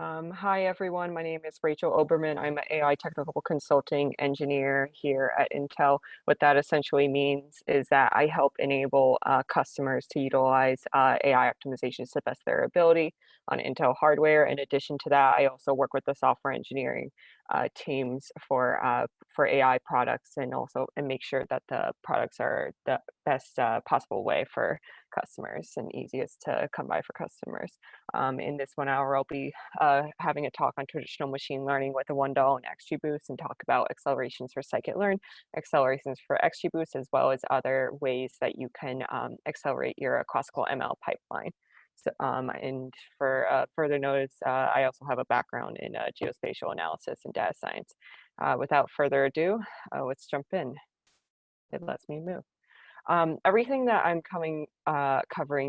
Hi everyone, my name is Rachel Oberman. I'm an AI technical consulting engineer here at Intel. What that essentially means is that I help enable customers to utilize AI optimizations to the best of their ability on Intel hardware. In addition to that, I also work with the software engineering teams for AI products and make sure that the products are the best possible way for customers and easiest to come by for customers. In this 1 hour, I'll be having a talk on traditional machine learning with the oneDAL and XGBoost and talk about accelerations for scikit-learn, accelerations for XGBoost, as well as other ways that you can accelerate your classical ML pipeline. So, and for further notice, I also have a background in geospatial analysis and data science. Without further ado, let's jump in. It lets me move. Everything that I'm covering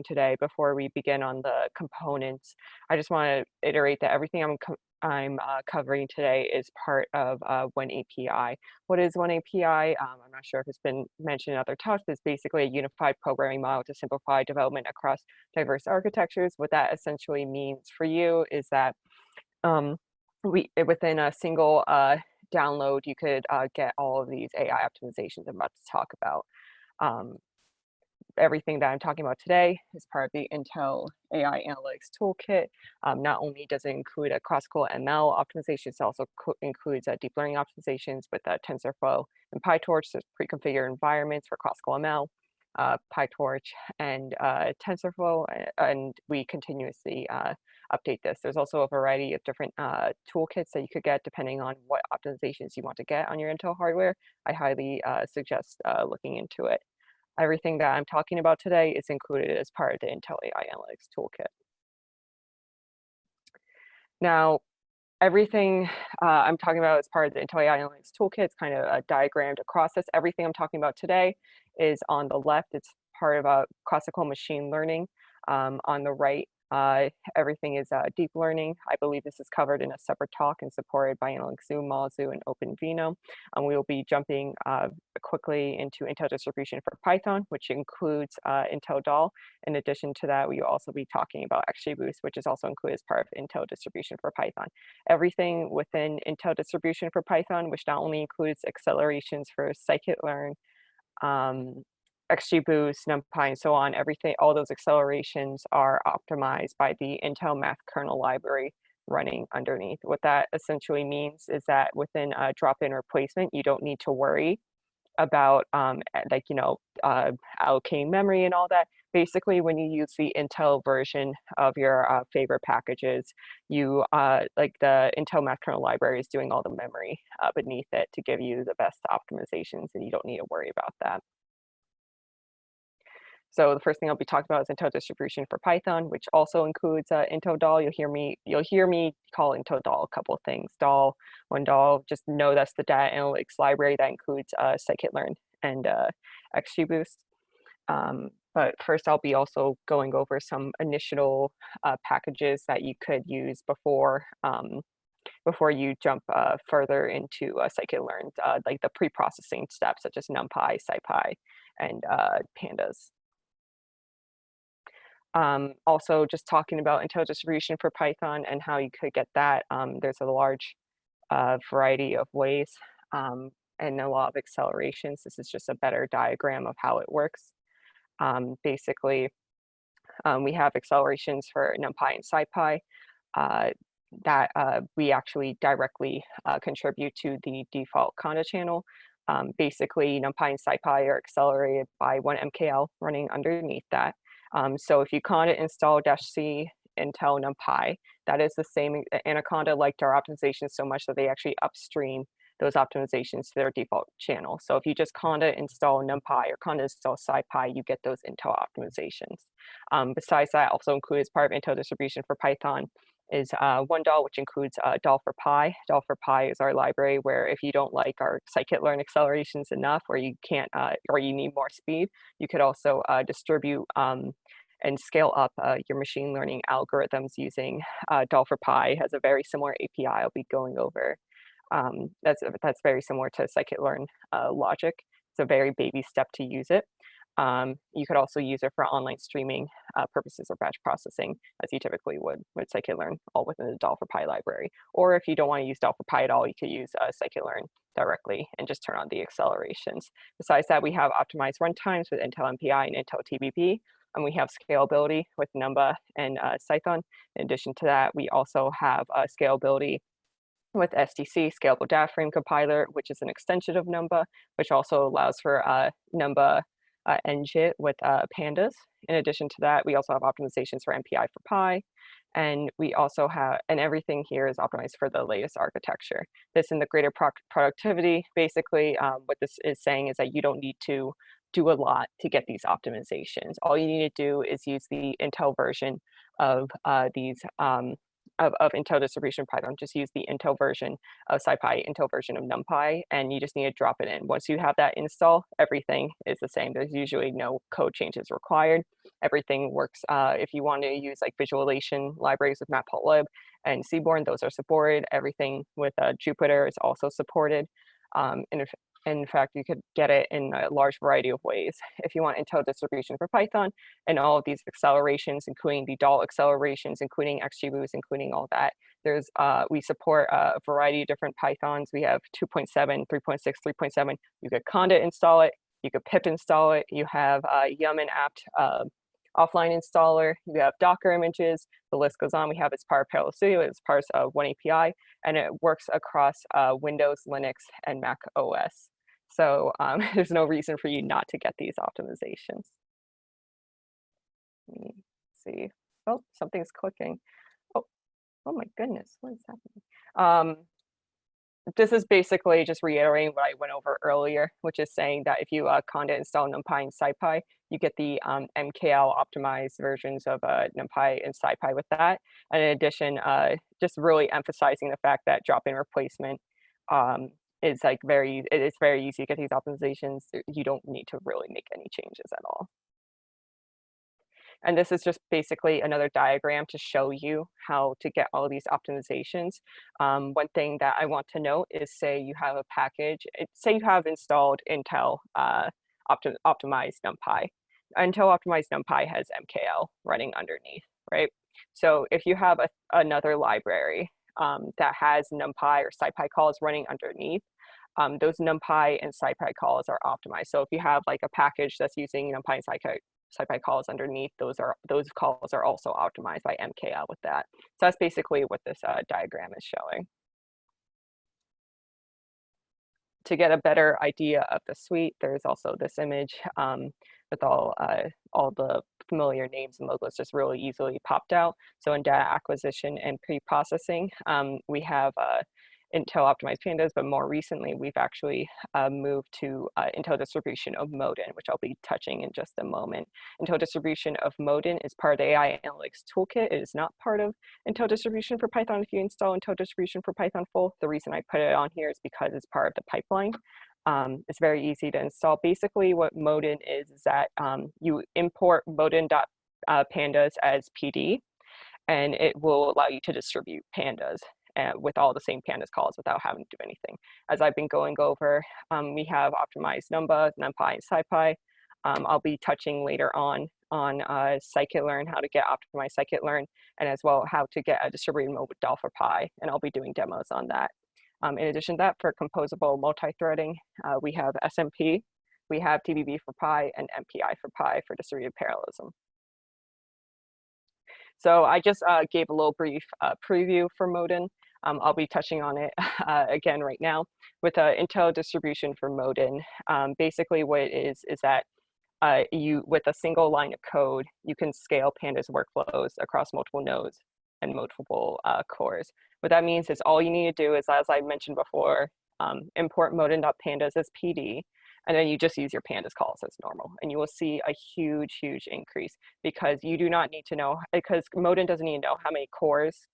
today before we begin on the components, I just want to iterate that everything I'm covering today is part of oneAPI. What is oneAPI? I'm not sure if it's been mentioned in other talks. It's basically a unified programming model to simplify development across diverse architectures. What that essentially means for you is that within a single download, you could get all of these AI optimizations I'm about to talk about. Everything that I'm talking about today is part of the Intel AI Analytics Toolkit. Not only does it include a classical ML optimization, it also includes deep learning optimizations with TensorFlow and PyTorch, so pre-configured environments for classical ML, PyTorch, and TensorFlow, and we continuously update this. There's also a variety of different toolkits that you could get depending on what optimizations you want to get on your Intel hardware. I highly suggest looking into it. Everything that I'm talking about today is included as part of the Intel AI Analytics Toolkit. Now, everything I'm talking about as part of the Intel AI Analytics Toolkit, it's kind of diagrammed across this. Everything I'm talking about today is on the left. It's part of classical machine learning. On the right, everything is deep learning. I believe this is covered in a separate talk and supported by AnalyticZoo, Mozu, and OpenVINO. We will be jumping quickly into Intel distribution for Python, which includes Intel DAL. In addition to that, we will also be talking about XGBoost, which is also included as part of Intel distribution for Python. Everything within Intel distribution for Python, which not only includes accelerations for scikit-learn, XGBoost, NumPy, and so on, all those accelerations are optimized by the Intel Math kernel library running underneath. What that essentially means is that within a drop-in replacement, you don't need to worry about allocating memory and all that. Basically, when you use the Intel version of your favorite packages, you like the Intel Math kernel library is doing all the memory beneath it to give you the best optimizations, and you don't need to worry about that. So the first thing I'll be talking about is Intel distribution for Python, which also includes Intel DAL. You'll hear me call Intel DAL a couple of things. DAL, oneDAL, just know that's the data analytics library that includes scikit-learn and XGBoost. But first, I'll be also going over some initial packages that you could use before you jump further into scikit-learn, like the pre-processing steps such as NumPy, SciPy, and pandas. Also, just talking about Intel distribution for Python and how you could get that. There's a large variety of ways and a lot of accelerations. This is just a better diagram of how it works. Basically, we have accelerations for NumPy and SciPy that we actually directly contribute to the default Conda channel. Basically, NumPy and SciPy are accelerated by one MKL running underneath that. So if you conda install -c Intel NumPy, that is the same. Anaconda liked our optimizations so much that they actually upstream those optimizations to their default channel. So if you just conda install NumPy or conda install SciPy, you get those Intel optimizations. Besides that, also included as part of Intel distribution for Python is oneDAL, which includes DAL for Pi. DAL for Pi is our library where if you don't like our scikit-learn accelerations enough, or you can't, or you need more speed, you could also distribute and scale up your machine learning algorithms using DAL for Pi. Has a very similar API I'll be going over. That's very similar to scikit-learn logic. It's a very baby step to use it. You could also use it for online streaming purposes or batch processing, as you typically would with scikit-learn, all within the DAL for Pi library. Or if you don't want to use DAL for Pi at all, you could use scikit-learn directly and just turn on the accelerations. Besides that, we have optimized runtimes with Intel MPI and Intel TBP, and we have scalability with Numba and Cython. In addition to that, we also have scalability with SDC, Scalable Data Frame Compiler, which is an extension of Numba, which also allows for Numba NGIT with pandas. In addition to that, we also have optimizations for MPI for Pi, and we also have, and everything here is optimized for the latest architecture. This and the greater productivity, basically what this is saying is that you don't need to do a lot to get these optimizations. All you need to do is use the Intel version of these of Intel distribution Python. Just use the Intel version of SciPy, Intel version of NumPy, and you just need to drop it in. Once you have that install, everything is the same. There's usually no code changes required. Everything works. If you want to use like visualization libraries with Matplotlib and Seaborn, those are supported. Everything with Jupyter is also supported. And if in fact, you could get it in a large variety of ways. If you want Intel distribution for Python and all of these accelerations, including the DAL accelerations, including XGBoost, including all that, there's we support a variety of different Pythons. We have 2.7, 3.6, 3.7. You could conda install it. You could pip install it. You have yum and apt offline installer. You have Docker images. The list goes on. We have its part of Parallel Studio. It's part of oneAPI, and it works across Windows, Linux, and Mac OS. So there's no reason for you not to get these optimizations. Let me see. Oh, something's clicking. Oh my goodness, what is happening? This is basically just reiterating what I went over earlier, which is saying that if you conda install NumPy and SciPy, you get the MKL optimized versions of NumPy and SciPy with that. And in addition, just really emphasizing the fact that drop-in replacement is like it's very easy to get these optimizations. You don't need to really make any changes at all. And this is just basically another diagram to show you how to get all of these optimizations. One thing that I want to note is, say you have a package, say you have installed Intel optimized NumPy. Intel optimized NumPy has MKL running underneath, right? So if you have another library that has NumPy or SciPy calls running underneath, those NumPy and SciPy calls are optimized. So if you have like a package that's using NumPy and SciPy calls underneath, those calls are also optimized by MKL with that. So that's basically what this diagram is showing. To get a better idea of the suite, there's also this image with all the familiar names and logos just really easily popped out. So in data acquisition and pre-processing, we have Intel optimized pandas, but more recently we've actually moved to Intel distribution of Moden, which I'll be touching in just a moment. Intel distribution of Moden is part of the AI Analytics Toolkit. It is not part of Intel distribution for Python. If you install Intel distribution for Python full, the reason I put it on here is because it's part of the pipeline. It's very easy to install. Basically what Moden is that you import Moden.pandas as PD, and it will allow you to distribute pandas with all the same pandas calls without having to do anything. As I've been going over, we have optimized Numba, NumPy, and SciPy. I'll be touching later on scikit-learn, how to get optimized scikit-learn, and as well how to get a distributed mode with DAL for Pi, and I'll be doing demos on that. In addition to that, for composable multi-threading, we have SMP, we have TBB for Pi, and MPI for Pi for distributed parallelism. So I just gave a little brief preview for Moden. I'll be touching on it again right now. With Intel distribution for Moden, basically what it is that with a single line of code, you can scale pandas workflows across multiple nodes and multiple cores. What that means is all you need to do is, as I mentioned before, import Moden.pandas as PD, and then you just use your pandas calls as normal, and you will see a huge increase, because you do not need to know, because Moden doesn't need to know how many cores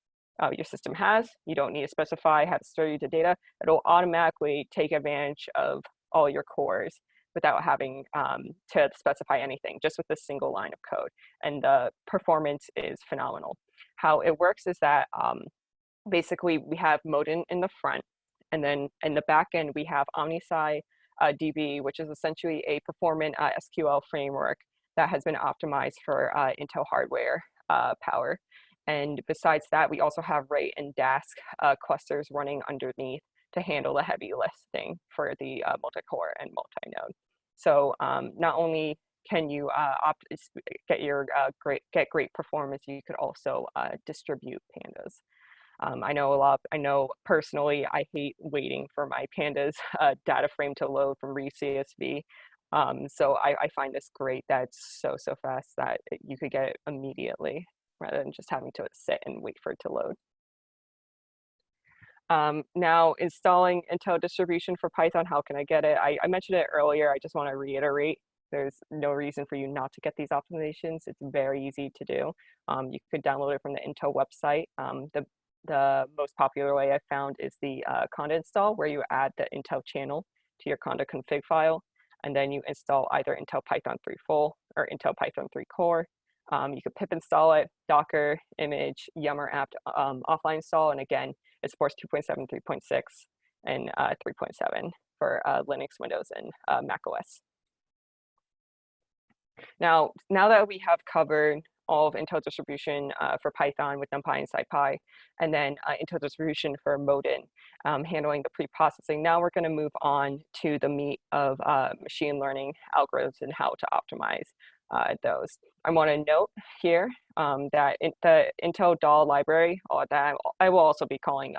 your system has. You don't need to specify how to store the data. It'll automatically take advantage of all your cores without having to specify anything, just with a single line of code. And the performance is phenomenal. How it works is that basically we have Moden in the front, and then in the back end we have OmniSci DB, which is essentially a performant SQL framework that has been optimized for Intel hardware power. And besides that, we also have RAID and DASC clusters running underneath to handle the heavy lifting for the multi-core and multi-node. So not only can you get great performance, you could also distribute pandas. I know personally, I hate waiting for my pandas data frame to load from reCSV. So I find this great that it's so fast that you could get it immediately rather than just having to sit and wait for it to load. Now, installing Intel distribution for Python, how can I get it? I mentioned it earlier, I just want to reiterate. There's no reason for you not to get these optimizations. It's very easy to do. You could download it from the Intel website. The most popular way I found is the conda install, where you add the Intel channel to your conda config file, and then you install either Intel Python 3 full or Intel Python 3 core. You could pip install it, Docker, image, Yammer apt offline install, and again, it supports 2.7, 3.6, and 3.7 for Linux, Windows, and Mac OS. Now that we have covered all of Intel distribution for Python with NumPy and SciPy, and then Intel distribution for Moden, handling the pre-processing. Now we're going to move on to the meat of machine learning algorithms and how to optimize those. I want to note here that the Intel DAL library, or that I will also be calling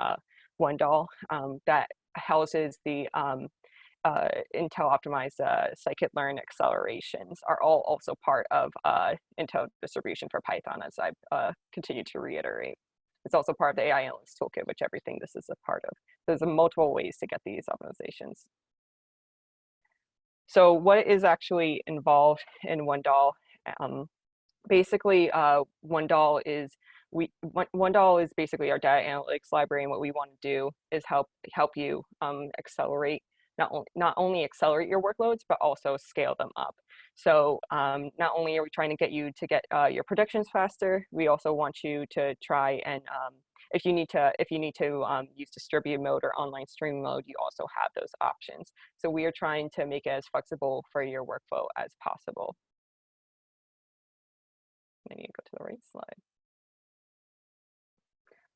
oneDAL, that houses the Intel optimized scikit-learn accelerations are all also part of Intel distribution for Python, as I've continued to reiterate. It's also part of the AI Analyst Toolkit, which everything this is a part of. There's multiple ways to get these optimizations. So what is actually involved in oneDAL? Basically, oneDAL is basically our data analytics library, and what we want to do is help you accelerate, not only accelerate your workloads, but also scale them up. So not only are we trying to get you to get your predictions faster, we also want you to try and if you need to use distributed mode or online streaming mode, you also have those options. So we are trying to make it as flexible for your workflow as possible. I need to go to the right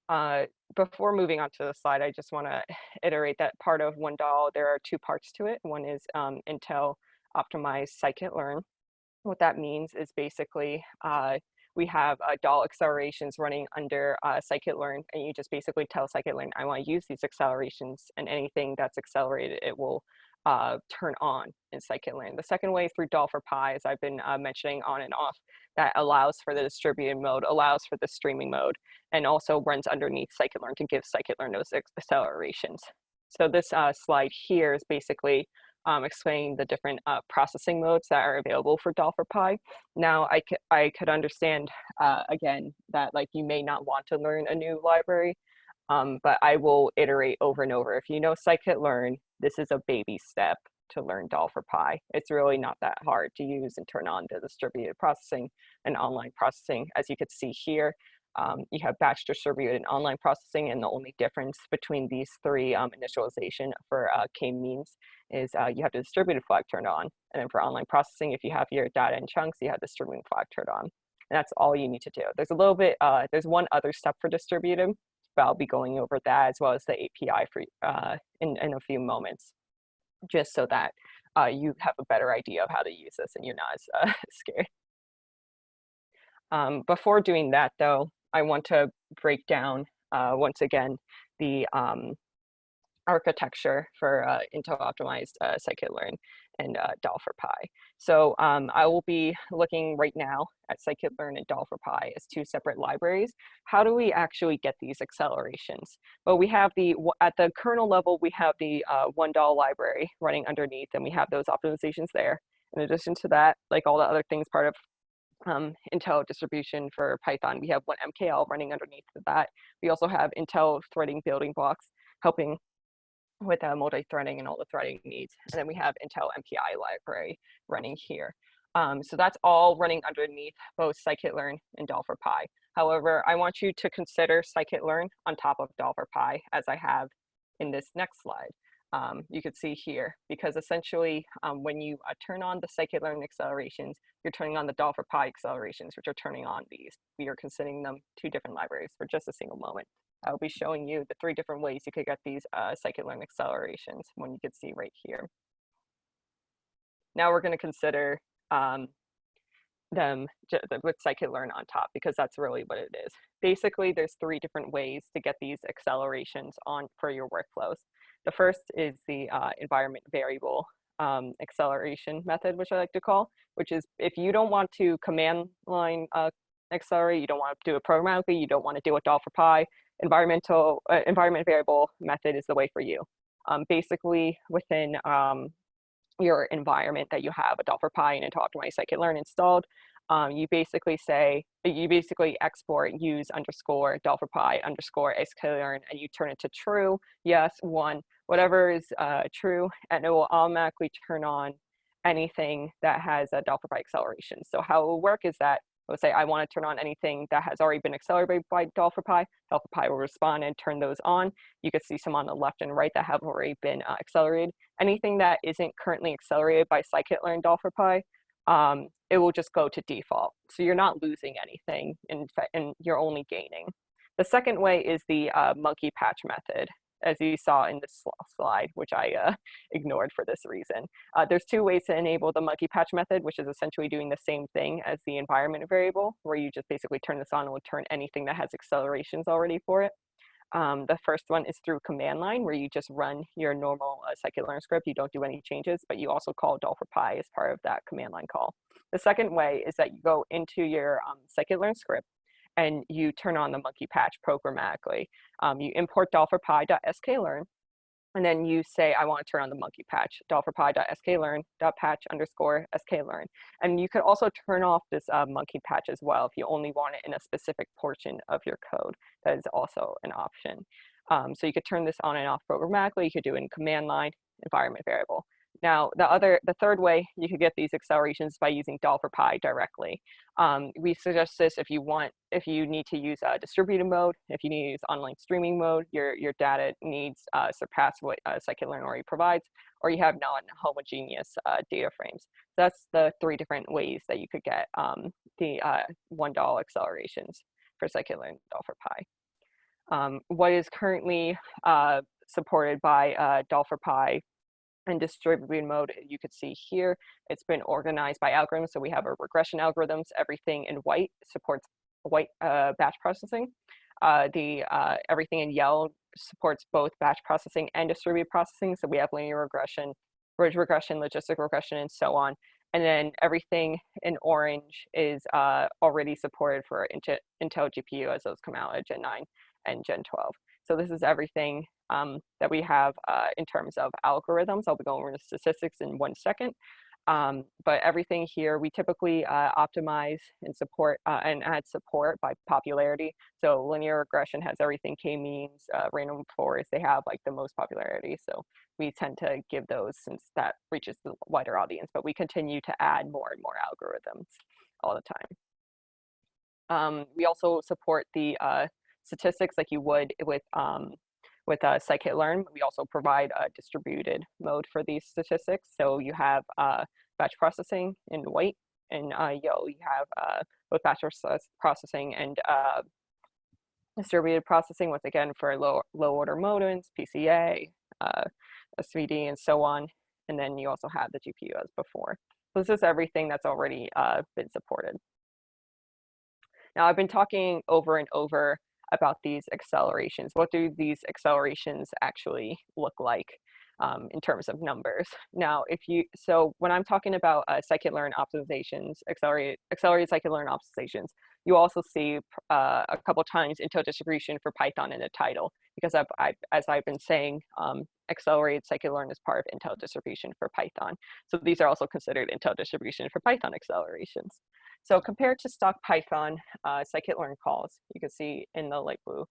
slide. Before moving on to the slide, I just want to iterate that part of oneDAL, there are two parts to it. One is Intel optimized scikit-learn. What that means is basically we have DAL accelerations running under scikit-learn, and you just basically tell scikit-learn, I want to use these accelerations, and anything that's accelerated, it will turn on in scikit-learn. The second way is through DAL for Pi, as I've been mentioning on and off, that allows for the distributed mode, allows for the streaming mode, and also runs underneath scikit-learn to give scikit-learn those accelerations. So this slide here is basically explaining the different processing modes that are available for DAL for Pi. Now, I could understand, again, that like you may not want to learn a new library, but I will iterate over and over. If you know scikit-learn, this is a baby step to learn DAL for Pi. It's really not that hard to use and turn on the distributed processing and online processing. As you could see here, you have batch distributed and online processing, and the only difference between these three initialization for k-means is you have the distributed flag turned on, and then for online processing, if you have your data in chunks, you have the streaming flag turned on, and that's all you need to do. There's a little bit, there's one other step for distributed, but I'll be going over that as well as the API for in a few moments, just so that you have a better idea of how to use this and you're not as scared. Before doing that, though, I want to break down once again the architecture for Intel optimized scikit-learn and DAL for Pi. So I will be looking right now at scikit-learn and DAL for Pi as two separate libraries. How do we actually get these accelerations? Well, we have at the kernel level, we have the oneDAL library running underneath, and we have those optimizations there. In addition to that, like all the other things part of Intel distribution for Python, we have oneMKL running underneath that. We also have Intel threading building blocks helping with multi-threading and all the threading needs. And then we have Intel MPI library running here. So that's all running underneath both scikit-learn and DAL for Pi. However, I want you to consider scikit-learn on top of DAL for Pi, as I have in this next slide. you could see here, because essentially when you turn on the scikit-learn accelerations, you're turning on the DAL for Pi accelerations, which are turning on these. We are considering them two different libraries for just a single moment. I'll be showing you the three different ways you could get these scikit-learn accelerations, when you could see right here. Now we're going to consider them with scikit-learn on top, because that's really what it is. Basically, there's three different ways to get these accelerations on for your workflows. The first is the environment variable acceleration method, which I like to call, which is if you don't want to command line accelerate, you don't want to do it programmatically, you don't want to do it DAL for Pi, environment variable method is the way for you. Basically, within your environment that you have a DAL for Pi and Intel Optimized Scikit-learn installed, you basically export use underscore DAL for Pi underscore scikit-learn, and you turn it to true, yes, one, whatever is true, and it will automatically turn on anything that has a DAL for Pi acceleration. So how it will work is that it will say, I want to turn on anything that has already been accelerated by DAL for Pi. DAL for Pi will respond and turn those on. You can see some on the left and right that have already been accelerated. Anything that isn't currently accelerated by scikit-learn DAL for Pi, it will just go to default. So you're not losing anything, and you're only gaining. The second way is the monkey patch method, as you saw in this slide, which I ignored for this reason. There's two ways to enable the monkey patch method, which is essentially doing the same thing as the environment variable, where you just basically turn this on and will turn anything that has accelerations already for it. The first one is through command line, where you just run your normal scikit-learn script. You don't do any changes, but you also call DAL for Pi as part of that command line call. The second way is that you go into your scikit-learn script and you turn on the monkey patch programmatically. You import DAL for Pi.sklearn, and then you say, I want to turn on the monkey patch, DAL for Pi.sklearn.patch underscore sklearn. And you could also turn off this monkey patch as well if you only want it in a specific portion of your code. That is also an option. So you could turn this on and off programmatically. You could do it in command line, environment variable. Now, the third way you could get these accelerations by using DAL for Pi directly. We suggest this if you need to use distributed mode, if you need to use online streaming mode, your data needs surpass what scikit-learn already provides, or you have non-homogeneous data frames. So that's the three different ways that you could get the oneDAL accelerations for scikit-learn DAL for Pi. What is currently supported by DAL for Pi and distributed mode, you could see here, it's been organized by algorithms. So we have our regression algorithms. Everything in white supports white batch processing. Everything in yellow supports both batch processing and distributed processing. So we have linear regression, ridge regression, logistic regression, and so on. And then everything in orange is already supported for Intel GPU as those come out at Gen 9 and Gen 12. So this is everything that we have in terms of algorithms. I'll be going over the statistics in 1 second. But everything here, we typically optimize and support and add support by popularity. So linear regression has everything k-means, random forest, they have like the most popularity. So we tend to give those since that reaches the wider audience, but we continue to add more and more algorithms all the time. We also support the statistics like you would with scikit-learn. We also provide a distributed mode for these statistics. So you have batch processing in white, and yellow you have both batch processing and distributed processing, once again for low order modems, PCA, SVD, and so on. And then you also have the GPU as before. So this is everything that's already been supported. Now I've been talking over and over about these accelerations. What do these accelerations actually look like in terms of numbers? Now, so when I'm talking about scikit-learn optimizations, accelerated scikit-learn optimizations, you also see a couple times Intel distribution for Python in the title, because as I've been saying, accelerated scikit-learn is part of Intel distribution for Python. So these are also considered Intel distribution for Python accelerations. So compared to stock Python scikit-learn calls, you can see in the light blue.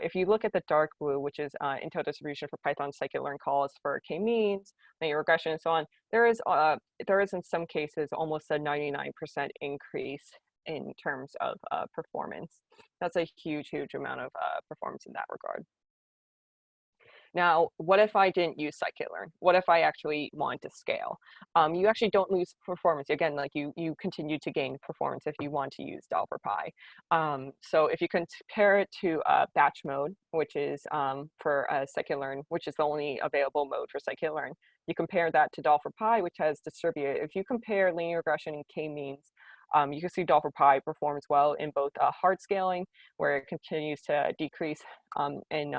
If you look at the dark blue, which is Intel distribution for Python scikit-learn calls for k-means, linear regression, and so on, there is in some cases almost a 99% increase in terms of performance. That's a huge amount of performance in that regard. Now, what if I didn't use scikit-learn? What if I actually want to scale? You actually don't lose performance. Again, like you continue to gain performance if you want to use DAL for Pi. So if you compare it to batch mode, which is for scikit-learn, which is the only available mode for scikit-learn, you compare that to DAL for Pi, which has distributed. If you compare linear regression and k-means, you can see DAL for Pi performs well in both hard scaling, where it continues to decrease in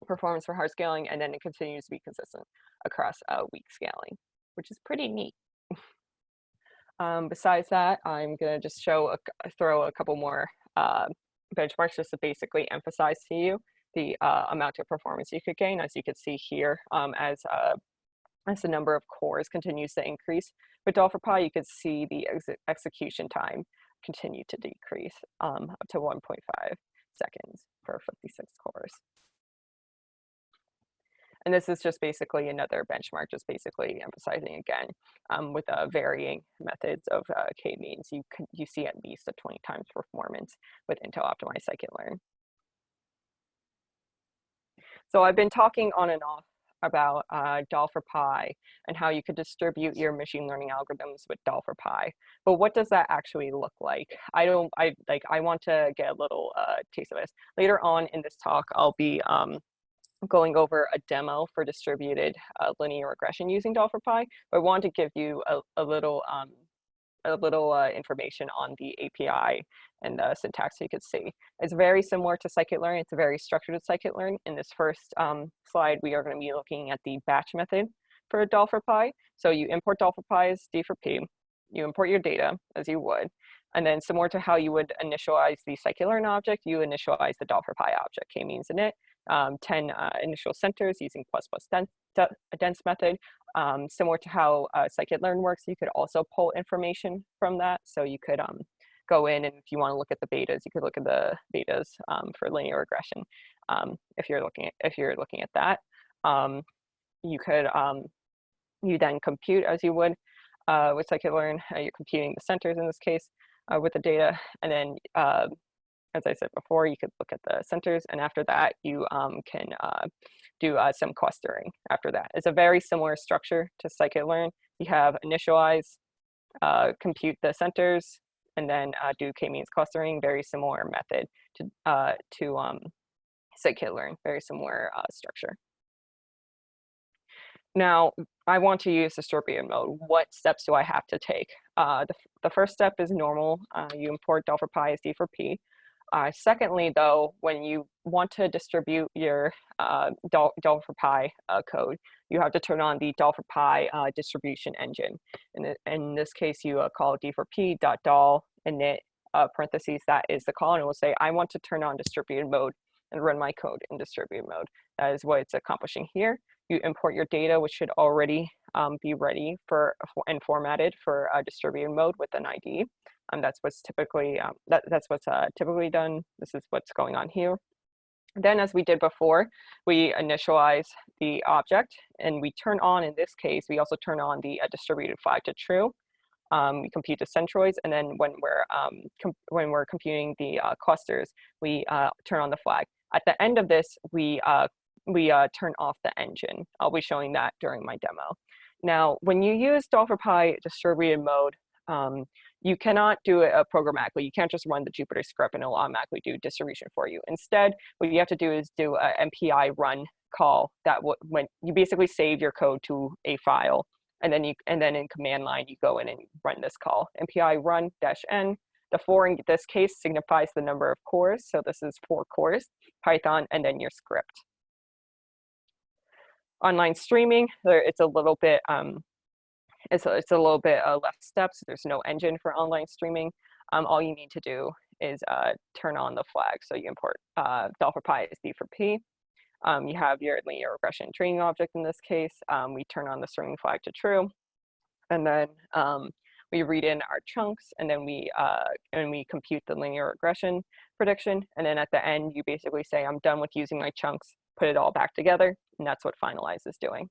performance for hard scaling, and then it continues to be consistent across weak scaling, which is pretty neat. Besides that, I'm going to just throw a couple more benchmarks just to basically emphasize to you the amount of performance you could gain. As you can see here, as the number of cores continues to increase with DAL for Pi, you could see the execution time continue to decrease up to 1.5 seconds for 56 cores. And this is just basically another benchmark, just basically emphasizing again, with varying methods of k-means, you see at least a 20 times performance with Intel optimized scikit-learn. So I've been talking on and off about DAL for Pi and how you could distribute your machine learning algorithms with DAL for Pi. But what does that actually look like? I want to get a little taste of this. Later on in this talk, I'll be going over a demo for distributed linear regression using DAL for Pi, but I want to give you a little information on the API and the syntax so you could see. It's very similar to scikit-learn. It's very structured to scikit-learn. In this first slide, we are going to be looking at the batch method for DAL for Pi. So you import DAL for Pi as D for P. You import your data as you would. And then similar to how you would initialize the scikit-learn object, you initialize the DAL for Pi object, k-means init, 10 initial centers using dense method. Similar to how scikit-learn works, you could also pull information from that. So you could go in, and if you want to look at the betas, you could look at the betas for linear regression. If you're looking at that, you then compute as you would with scikit-learn. You're computing the centers in this case with the data, and then as I said before, you could look at the centers, and after that, you can do some clustering after that. It's a very similar structure to scikit-learn. You have initialize, compute the centers, and then do k-means clustering. Very similar method to scikit-learn. Very similar structure. Now, I want to use distributed mode. What steps do I have to take? The first step is normal. You import DAL for Pi as D for P. Secondly, though, when you want to distribute your DAL for Pi code, you have to turn on the DAL for Pi distribution engine. In this case, you call D for P.dal init parentheses, that is the call, and it will say, I want to turn on distributed mode and run my code in distributed mode. That is what it's accomplishing here. You import your data, which should already be ready and formatted for distributed mode with an ID. That's what's typically typically done. This is what's going on here. Then, as we did before, we initialize the object, and we turn on, in this case, we also turn on the distributed flag to true. We compute the centroids, and then when we're computing the clusters, we turn on the flag. At the end of this, we turn off the engine. I'll be showing that during my demo. Now, when you use DAL for Pi distributed mode, you cannot do it programmatically. You can't just run the Jupyter script and it'll automatically do distribution for you. Instead, what you have to do is do an MPI run call that when you basically save your code to a file, and then in command line you go in and run this call, MPI run -n. The 4 in this case signifies the number of cores, so this is 4 cores, Python, and then your script. Online streaming, it's a little bit less steps. There's no engine for online streaming. All you need to do is turn on the flag. So you import DAL for Pi as D for P. You have your linear regression training object in this case. We turn on the streaming flag to true, and then we read in our chunks, and then we compute the linear regression prediction. And then at the end, you basically say, I'm done with using my chunks, put it all back together, and that's what finalize is doing.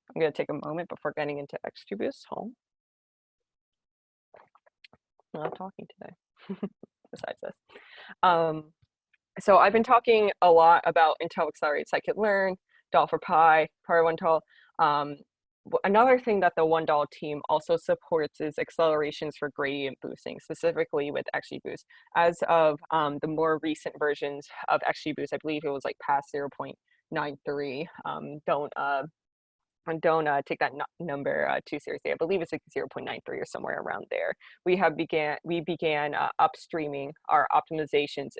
I'm going to take a moment before getting into XGBoost. I'm not talking today, besides this. So I've been talking a lot about Intel Accelerated Scikit-learn, DAL for Pi, Power 1 Another thing that the oneDAL team also supports is accelerations for gradient boosting, specifically with XGBoost. As of the more recent versions of XGBoost, I believe it was like past 0.93. Don't take that number too seriously. I believe it's like 0.93 or somewhere around there. We began upstreaming our optimizations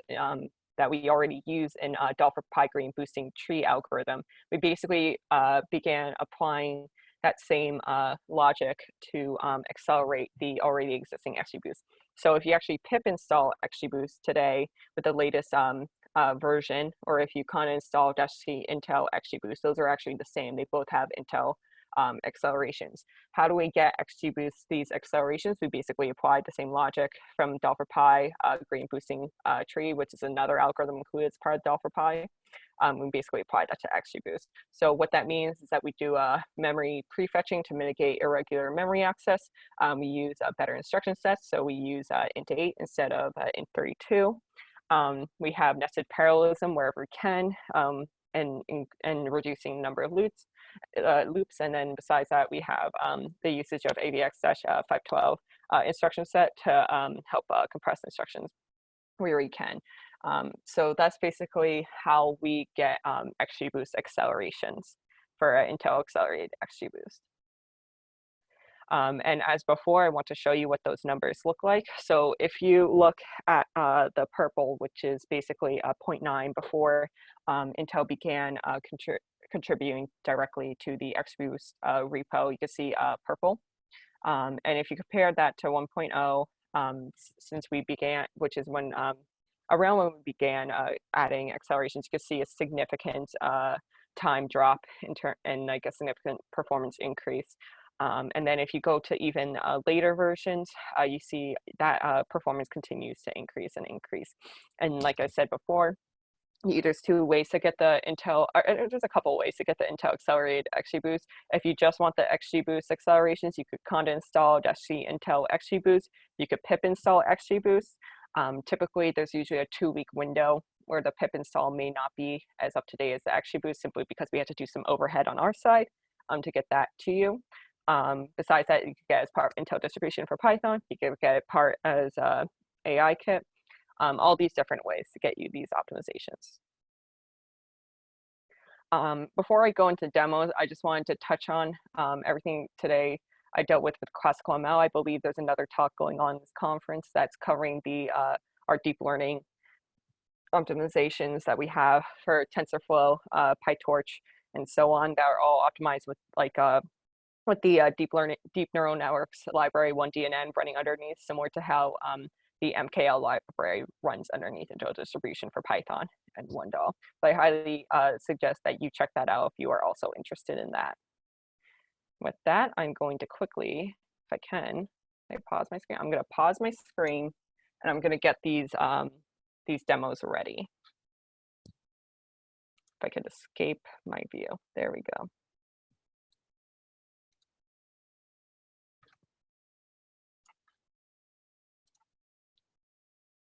that we already use in DAL for Pi gradient boosting tree algorithm. We basically began applying that same logic to accelerate the already existing XGBoost. So if you actually pip install XGBoost today with the latest version, or if you kind of install -C Intel XGBoost, those are actually the same. They both have Intel accelerations. How do we get XGBoost these accelerations? We basically applied the same logic from DAL for Pi gradient boosting tree, which is another algorithm included as part of DAL for Pi. We basically applied that to XGBoost. So what that means is that we do memory prefetching to mitigate irregular memory access. We use better instruction sets, so we use int8 instead of int32. We have nested parallelism wherever we can, and reducing the number of loops. And then besides that, we have the usage of AVX-512 instruction set to help compress instructions where we can. So that's basically how we get XGBoost accelerations for Intel Accelerated XGBoost. And as before, I want to show you what those numbers look like. So if you look at the purple, which is basically 0.9 before Intel began contributing directly to the XGBoost repo, you can see purple. And if you compare that to 1.0, since we began, which is when around when we began adding accelerations, you can see a significant time drop and like a significant performance increase. And then if you go to even later versions, you see that performance continues to increase and increase. And like I said before, there's two ways to get the Intel, or there's a couple ways to get the Intel Accelerated XGBoost. If you just want the XGBoost accelerations, you could conda install -C Intel XGBoost. You could pip install XGBoost. Typically, there's usually a 2-week window where the pip install may not be as up to date as the XGBoost, simply because we have to do some overhead on our side to get that to you. Besides that, you can get as part of Intel distribution for Python. You can get it part as AI kit. All these different ways to get you these optimizations. Before I go into demos, I just wanted to touch on everything today I dealt with classical ML. I believe there's another talk going on in this conference that's covering the our deep learning optimizations that we have for TensorFlow, PyTorch, and so on, that are all optimized with like with the deep neural networks library oneDNN running underneath, similar to how the MKL library runs underneath Intel distribution for Python and oneDAL. So I highly suggest that you check that out if you are also interested in that. With that, I'm going to quickly, if I can, I pause my screen. I'm going to pause my screen, and I'm going to get these demos ready. If I could escape my view, there we go.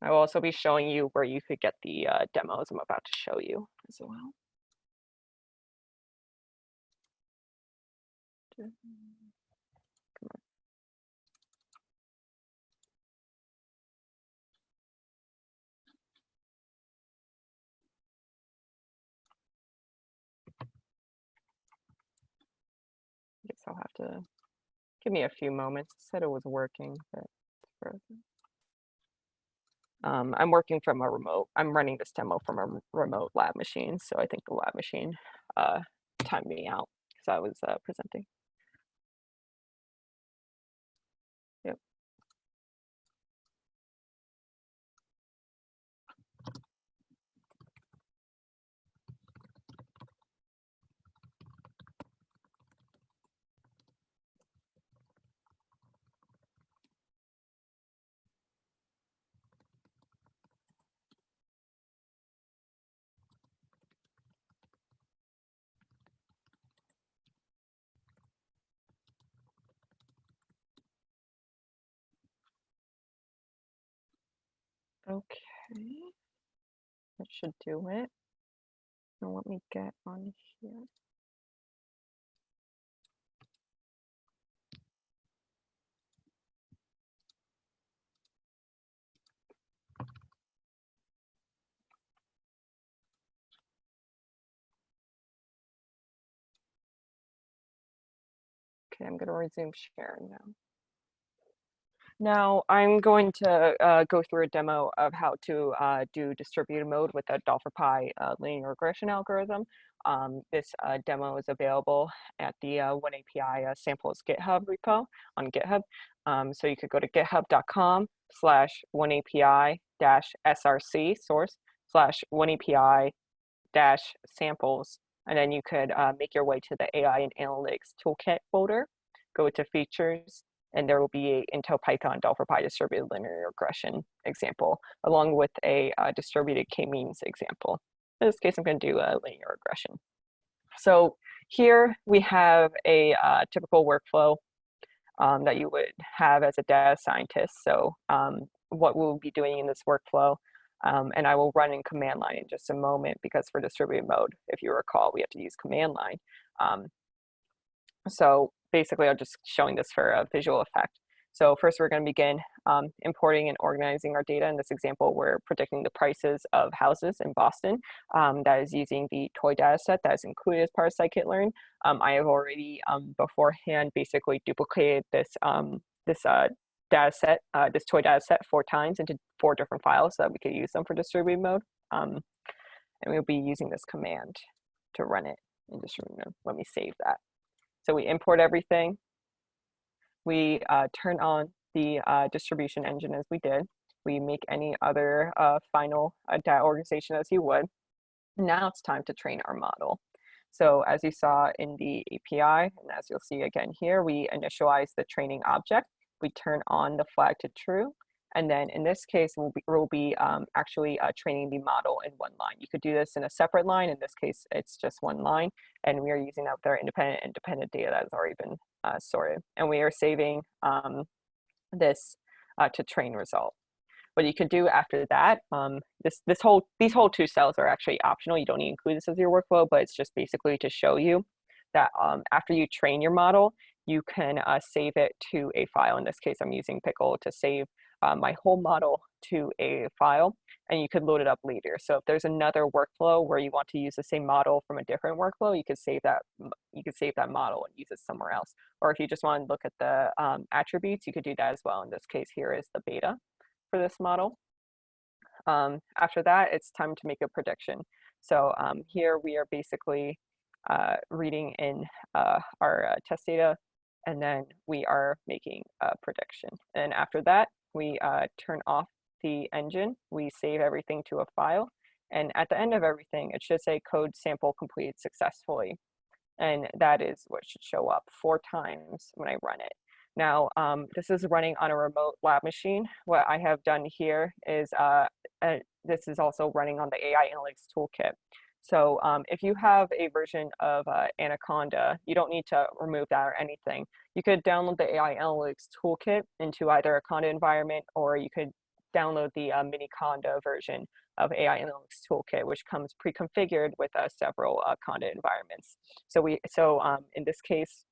I will also be showing you where you could get the demos I'm about to show you as well. Come on. I guess I'll have to give me a few moments. It said it was working, but it's frozen. I'm working from a remote. I'm running this demo from a remote lab machine, so I think the lab machine timed me out because I was presenting. Yep. Okay. That should do it. Now let me get on here. Okay, I'm going to resume sharing now. Now I'm going to go through a demo of how to do distributed mode with a $PI linear regression algorithm. This demo is available at the oneAPI samples GitHub repo on GitHub. So you could go to github.com/oneAPI-src source/oneAPI-samples, and then you could make your way to the AI and Analytics Toolkit folder, go to Features, and there will be a Intel Python $PI distributed linear regression example, along with a distributed k-means example. In this case, I'm going to do a linear regression. So here we have a typical workflow that you would have as a data scientist. So what we'll be doing in this workflow, and I will run in command line in just a moment, because for distributed mode, if you recall, we have to use command line. So basically, I'm just showing this for a visual effect. So first, we're going to begin importing and organizing our data. In this example, we're predicting the prices of houses in Boston. That is using the toy data set that is included as part of scikit-learn. I have already beforehand basically duplicated this data set, this toy data set 4 times into 4 different files so that we could use them for distributed mode. And we'll be using this command to run it in distributed mode. Let me save that. So we import everything. We turn on the distribution engine as we did. We make any other final data organization as you would. Now it's time to train our model. So as you saw in the API, and as you'll see again here, we initialize the training object. We turn on the flag to true. And then in this case, we'll be actually training the model in one line. You could do this in a separate line. In this case, it's just one line. And we are using that with our independent and dependent data that has already been sorted. And we are saving this to train result. What you could do after that, these whole 2 cells are actually optional. You don't need to include this as your workflow, but it's just basically to show you that after you train your model, you can save it to a file. In this case, I'm using Pickle to save my whole model to a file, and you could load it up later. So if there's another workflow where you want to use the same model from a different workflow, you could save that model and use it somewhere else. Or if you just want to look at the attributes, you could do that as well. In this case, here is the beta for this model. After that, it's time to make a prediction. So here we are basically reading in our test data, and then we are making a prediction. And after that, we turn off the engine, we save everything to a file, and at the end of everything, it should say code sample completed successfully. And that is what should show up 4 times when I run it. Now, this is running on a remote lab machine. What I have done here is this is also running on the AI Analytics Toolkit. So if you have a version of Anaconda, you don't need to remove that or anything. You could download the AI Analytics Toolkit into either a Conda environment, or you could download the mini Conda version of AI Analytics Toolkit, which comes pre-configured with several Conda environments. So in this case,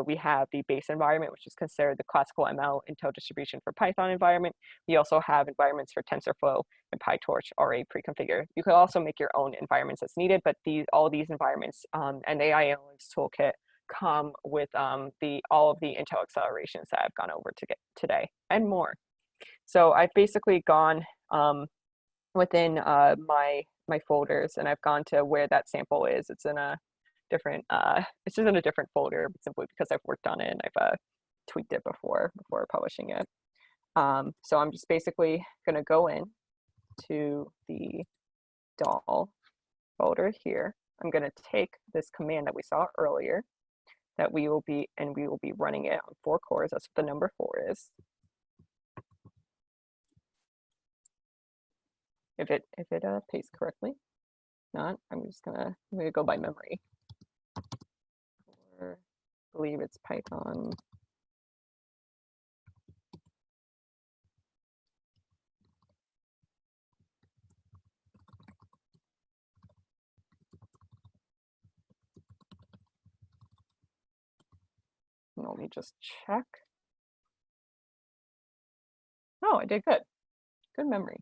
we have the base environment, which is considered the classical ML Intel distribution for Python environment. We also have environments for TensorFlow and PyTorch already pre-configured. You could also make your own environments as needed, but all these environments and the AI Analytics Toolkit come with all of the Intel accelerations that I've gone over today and more. So I've basically gone within my folders, and I've gone to where that sample is. It's in a different, it's just in a different folder simply because I've worked on it and I've tweaked it before publishing it. So I'm just basically going to go in to the DAL folder here. I'm going to take this command that we saw earlier that we will be running it on 4 cores. That's what the number 4 is. If it pastes correctly. Not, I'm gonna go by memory. I believe it's Python. Let me just check. Oh, I did good. Good memory.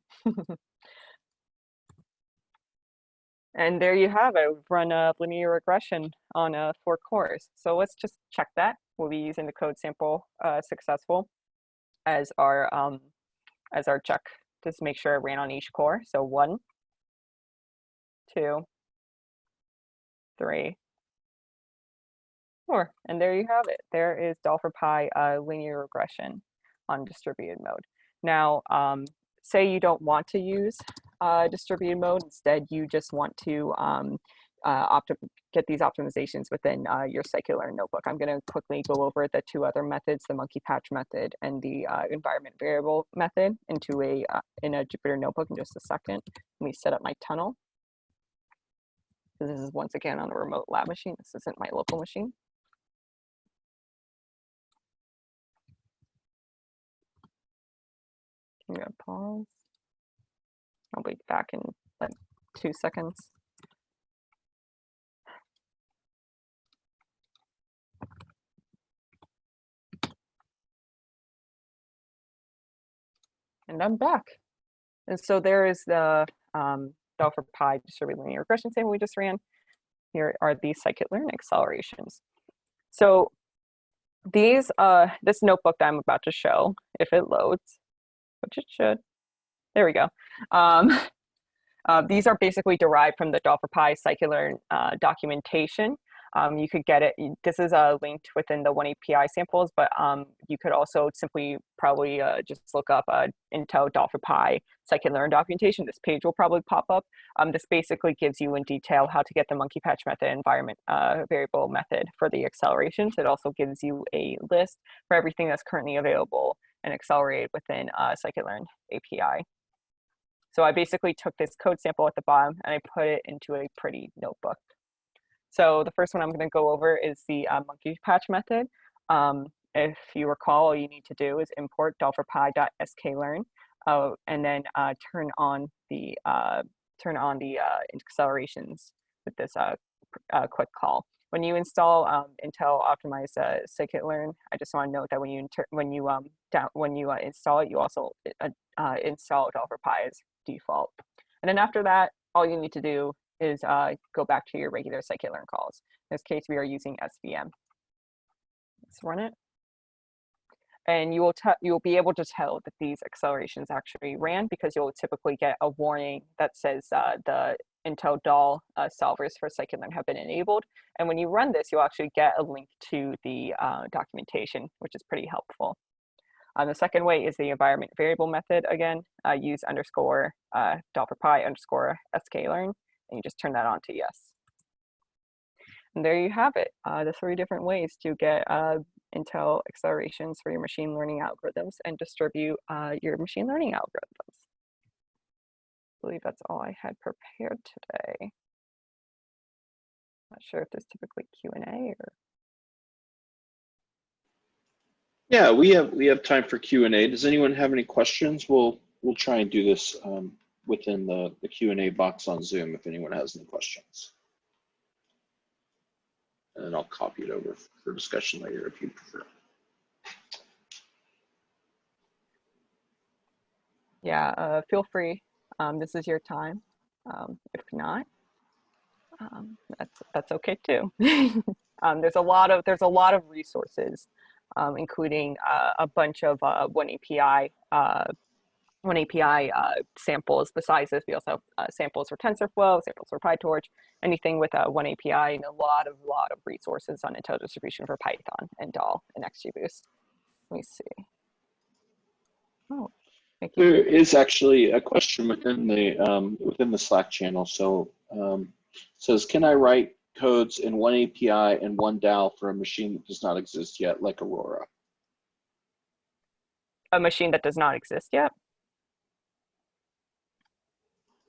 And there you have it. We've run a linear regression on 4 cores. So let's just check that. We'll be using the code sample successful as our check to make sure it ran on each core. So 1, 2, 3, 4. And there you have it. There is DAL for Pi linear regression on distributed mode. Now, say you don't want to use distributed mode. Instead, you just want to get these optimizations within your scikit-learn notebook. I'm going to quickly go over the 2 other methods, the monkey patch method and the environment variable method into in a Jupyter notebook in just a second. Let me set up my tunnel. This is once again on a remote lab machine. This isn't my local machine. I'm going to pause. I'll be back in like 2 seconds. And I'm back. And so there is the DAL for Pi distributed linear regression sample we just ran. Here are the scikit-learn accelerations. So these, this notebook that I'm about to show, if it loads, which it should, there we go. These are basically derived from the DAL for Pi scikit-learn documentation. You could get it, this is linked within the oneAPI samples, but you could also simply probably just look up Intel DAL for Pi scikit-learn documentation. This page will probably pop up. This basically gives you in detail how to get the monkey patch method environment variable method for the accelerations. It also gives you a list for everything that's currently available and accelerated within scikit-learn API. So I basically took this code sample at the bottom and I put it into a pretty notebook. So the first one I'm going to go over is the monkey patch method. If you recall, all you need to do is import dalforpi.sklearn and then turn on the accelerations with this quick call. When you install Intel optimized scikit-learn, I just want to note that when you install it, you also install DAL for Pi as default. And then after that, all you need to do is go back to your regular scikit-learn calls. In this case, we are using SVM. Let's run it. And you'll be able to tell that these accelerations actually ran because you'll typically get a warning that says the Intel DAL solvers for scikit-learn have been enabled. And when you run this, you'll actually get a link to the documentation, which is pretty helpful. The second way is the environment variable method. Again, use underscore DAL for Pi underscore sklearn. And you just turn that on to yes. And there you have it, the 3 different ways to get Intel accelerations for your machine learning algorithms and distribute your machine learning algorithms. I believe that's all I had prepared today. Not sure if there's typically Q&A or. Yeah, we have time for Q&A. Does anyone have any questions? We'll try and do this within the Q&A box on Zoom if anyone has any questions. And I'll copy it over for discussion later if you prefer. Yeah, feel free. This is your time. If not, that's okay too. There's a lot of resources, including a bunch of oneAPI samples. Besides this, we also have samples for TensorFlow, samples for PyTorch, anything with oneAPI, and a lot of resources on Intel distribution for Python and DAL and XGBoost. Let me see. Oh, thank you. There is actually a question within the Slack channel. So says, can I write codes in oneAPI and oneDAL for a machine that does not exist yet, like Aurora? A machine that does not exist yet?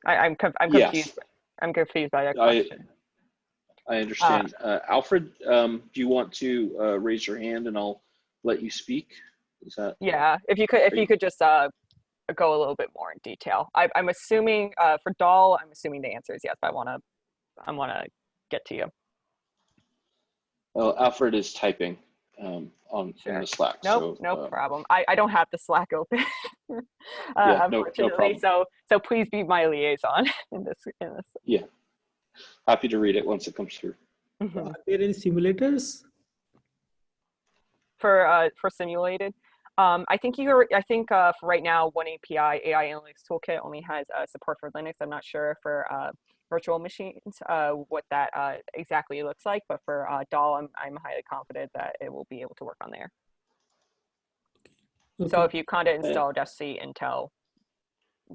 I'm confused. Yes. I'm confused by that question. I understand. Alfred, do you want to raise your hand and I'll let you speak? Is that? Yeah, if you could just go a little bit more in detail. I'm assuming for DAL, I'm assuming the answer is yes, but I want to get to you. Well, Alfred is typing. in Sure. the Slack. Nope, So no problem. I don't have the Slack open, yeah, no unfortunately. problem. So please be my liaison in this. Yeah, happy to read it once it comes through. Mhm. Are there any simulators? For simulated. I think for right now, oneAPI AI Analytics Toolkit only has support for Linux. I'm not sure for virtual machines what that exactly looks like, but for DAL, I'm highly confident that it will be able to work on there. Okay. So if you conda install just see Intel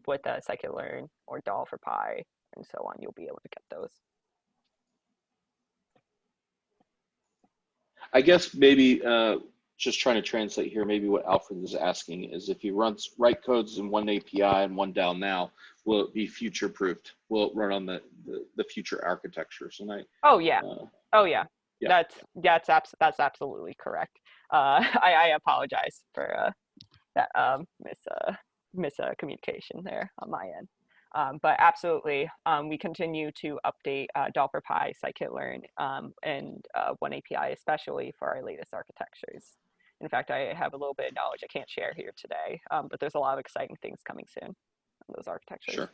with scikit-learn or DAL for Pi and so on, you'll be able to get those. I guess maybe just trying to translate here, maybe what Alfred is asking is if he write codes in oneAPI and oneDAL now, will it be future proofed? Will it run on the future architectures? And Oh yeah. Oh yeah. Yeah. That's absolutely correct. I apologize for that miscommunication there on my end. But absolutely, we continue to update DAL for Pi, scikit-learn, and oneAPI, especially for our latest architectures. In fact, I have a little bit of knowledge I can't share here today, but there's a lot of exciting things coming soon on those architectures. Sure.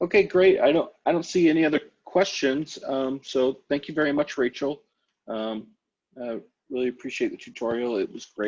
Okay, great. I don't see any other questions. So thank you very much, Rachel. Really appreciate the tutorial. It was great.